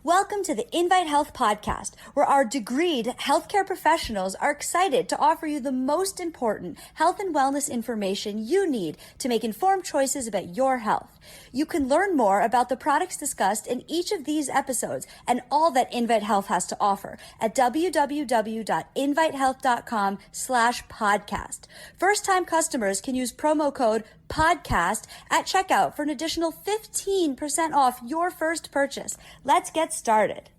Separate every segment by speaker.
Speaker 1: Welcome to the Invite Health podcast, where our degreed healthcare professionals are excited to offer you the most important health and wellness information you need to make informed choices about your health. You can learn more about the products discussed in each of these episodes and all that Invite Health has to offer at www.invitehealth.com/podcast. First-time customers can use promo code podcast at checkout for an additional 15% off your first purchase. Let's get started.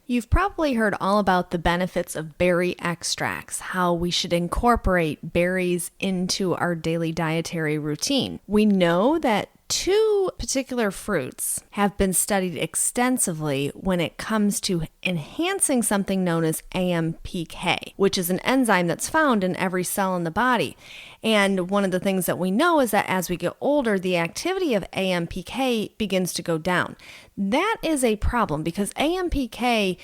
Speaker 2: You've probably heard all about the benefits of berry extracts, how we should incorporate berries into our daily dietary routine. We know that two particular fruits have been studied extensively when it comes to enhancing something known as AMPK, which is an enzyme that's found in every cell in the body. And one of the things that we know is that as we get older, the activity of AMPK begins to go down. That is a problem because AMPK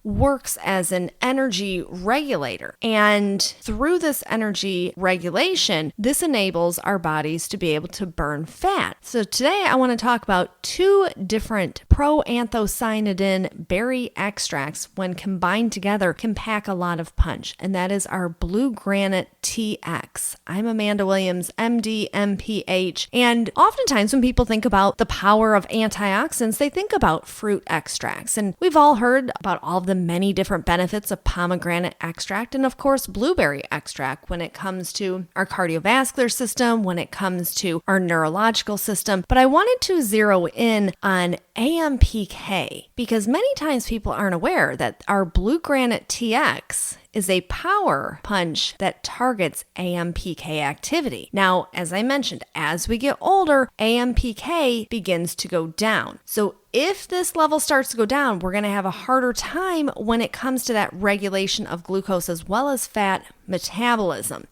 Speaker 2: works as an energy regulator. And through this energy regulation, this enables our bodies to be able to burn fat. So today I want to talk about two different proanthocyanidin berry extracts when combined together can pack a lot of punch. And that is our Pomegranate TX. I'm Amanda Williams, MD, MPH. And oftentimes when people think about the power of antioxidants, they think about fruit extracts. And we've all heard about all of the many different benefits of pomegranate extract and of course blueberry extract when it comes to our cardiovascular system, when it comes to our neurological system. But I wanted to zero in on AMPK because many times people aren't aware that our Pomegranate TX is a power punch that targets AMPK activity. Now, as I mentioned, as we get older, AMPK begins to go down. So if this level starts to go down, we're going to have a harder time when it comes to that regulation of glucose as well as fat metabolism.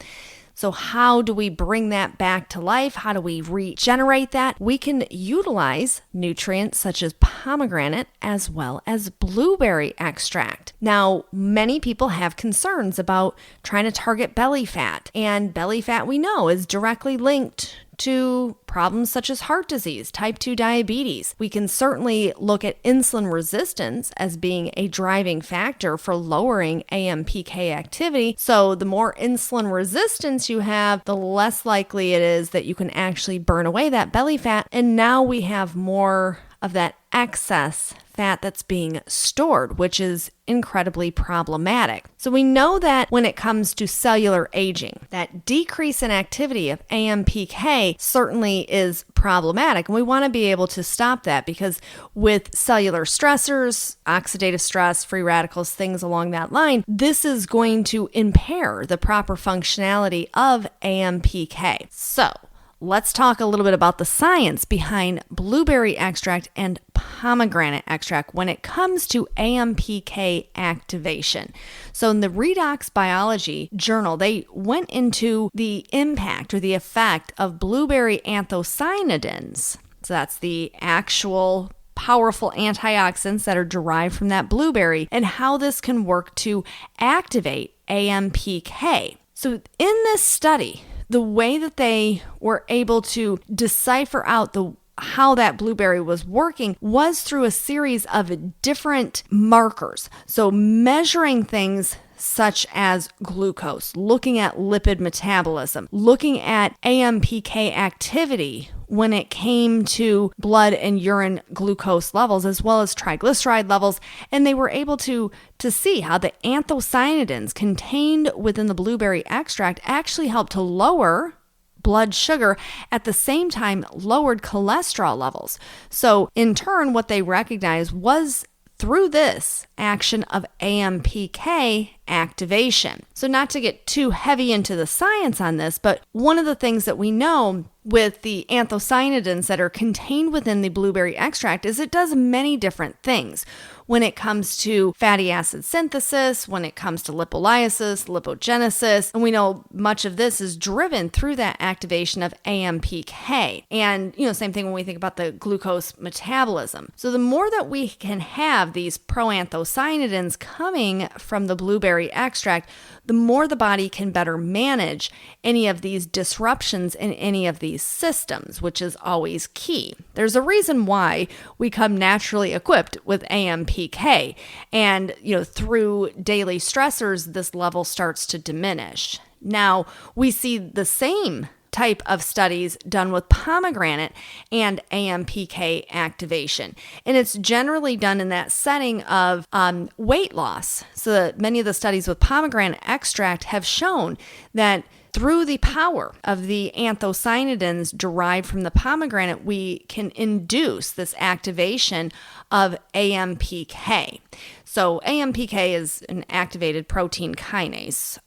Speaker 2: So how do we bring that back to life? How do we regenerate that? We can utilize nutrients such as pomegranate as well as blueberry extract. Now, many people have concerns about trying to target belly fat, and belly fat we know is directly linked to problems such as heart disease, type 2 diabetes. We can certainly look at insulin resistance as being a driving factor for lowering AMPK activity. So the more insulin resistance you have, the less likely it is that you can actually burn away that belly fat. And now we have more of that excess fat that's being stored, which is incredibly problematic. So we know that when it comes to cellular aging, that decrease in activity of AMPK certainly is problematic. And we want to be able to stop that because with cellular stressors, oxidative stress, free radicals, things along that line, this is going to impair the proper functionality of AMPK. So let's talk a little bit about the science behind blueberry extract and pomegranate extract when it comes to AMPK activation. So in the Redox Biology journal, they went into the impact or the effect of blueberry anthocyanidins. So that's the actual powerful antioxidants that are derived from that blueberry and how this can work to activate AMPK. So in this study, the way that they were able to decipher out how that blueberry was working was through a series of different markers. So measuring things such as glucose, looking at lipid metabolism, looking at AMPK activity when it came to blood and urine glucose levels, as well as triglyceride levels. And they were able to see how the anthocyanidins contained within the blueberry extract actually helped to lower blood sugar, at the same time lowered cholesterol levels. So in turn, what they recognized was through this action of AMPK activation. So not to get too heavy into the science on this, but one of the things that we know with the anthocyanidins that are contained within the blueberry extract is it does many different things. when it comes to fatty acid synthesis, when it comes to lipolysis, lipogenesis. And we know much of this is driven through that activation of AMPK. And, same thing when we think about the glucose metabolism. So the more that we can have these proanthocyanidins coming from the blueberry extract, the more the body can better manage any of these disruptions in any of these systems, which is always key. There's a reason why we come naturally equipped with AMPK, and through daily stressors, this level starts to diminish. Now, we see the same type of studies done with pomegranate and AMPK activation. And it's generally done in that setting of weight loss. So many of the studies with pomegranate extract have shown that through the power of the anthocyanidins derived from the pomegranate, we can induce this activation of AMPK. So AMPK is an activated protein kinase.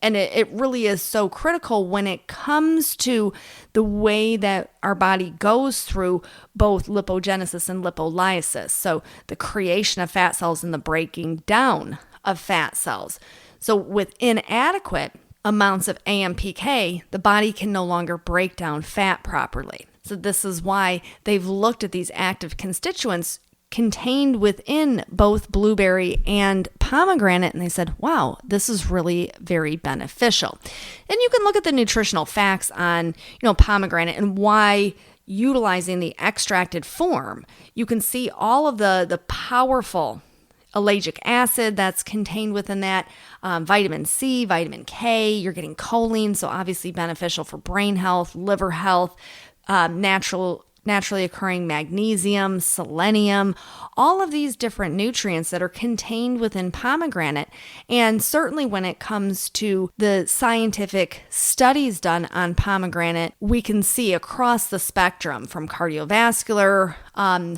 Speaker 2: And it really is so critical when it comes to the way that our body goes through both lipogenesis and lipolysis. So the creation of fat cells and the breaking down of fat cells. So with inadequate amounts of AMPK, the body can no longer break down fat properly. So this is why they've looked at these active constituents contained within both blueberry and pomegranate, and they said, wow, this is really very beneficial. And you can look at the nutritional facts on, pomegranate and why utilizing the extracted form, you can see all of the powerful ellagic acid that's contained within that, vitamin C, vitamin K, you're getting choline, so obviously beneficial for brain health, liver health, naturally occurring magnesium, selenium, all of these different nutrients that are contained within pomegranate. And certainly when it comes to the scientific studies done on pomegranate, we can see across the spectrum from cardiovascular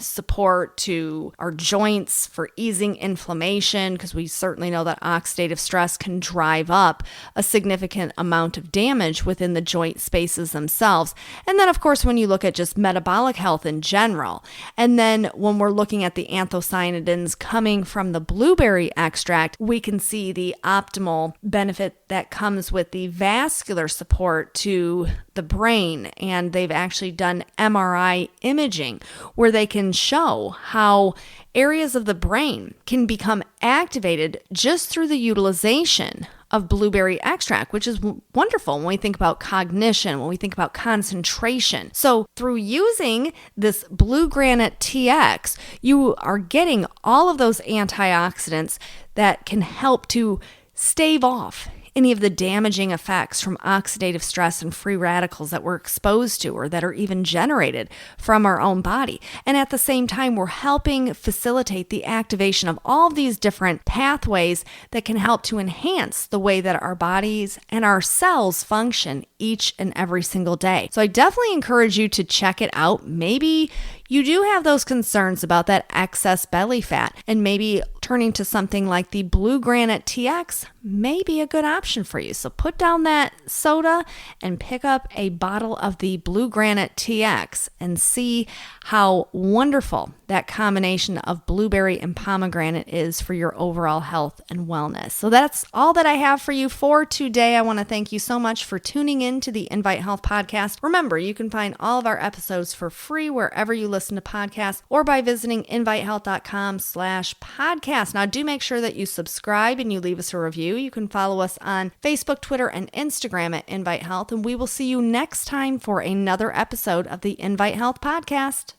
Speaker 2: support to our joints for easing inflammation, because we certainly know that oxidative stress can drive up a significant amount of damage within the joint spaces themselves. And then, of course, when you look at just metabolic health in general, and then when we're looking at the anthocyanidins coming from the blueberry extract, we can see the optimal benefit that comes with the vascular support to the brain. And they've actually done MRI imaging where they can show how areas of the brain can become activated just through the utilization of blueberry extract, which is wonderful when we think about cognition, when we think about concentration. So through using this Pomegranate TX, you are getting all of those antioxidants that can help to stave off any of the damaging effects from oxidative stress and free radicals that we're exposed to or that are even generated from our own body. And at the same time, we're helping facilitate the activation of all of these different pathways that can help to enhance the way that our bodies and our cells function each and every single day. So I definitely encourage you to check it out. Maybe you do have those concerns about that excess belly fat, and maybe turning to something like the Pomegranate TX may be a good option for you. So put down that soda and pick up a bottle of the Pomegranate TX and see how wonderful that combination of blueberry and pomegranate is for your overall health and wellness. So that's all that I have for you for today. I want to thank you so much for tuning in to the Invite Health podcast. Remember, you can find all of our episodes for free wherever you listen to podcasts or by visiting invitehealth.com/podcast. Now, do make sure that you subscribe and you leave us a review. You can follow us on Facebook, Twitter, and Instagram at Invite Health, and we will see you next time for another episode of the Invite Health podcast.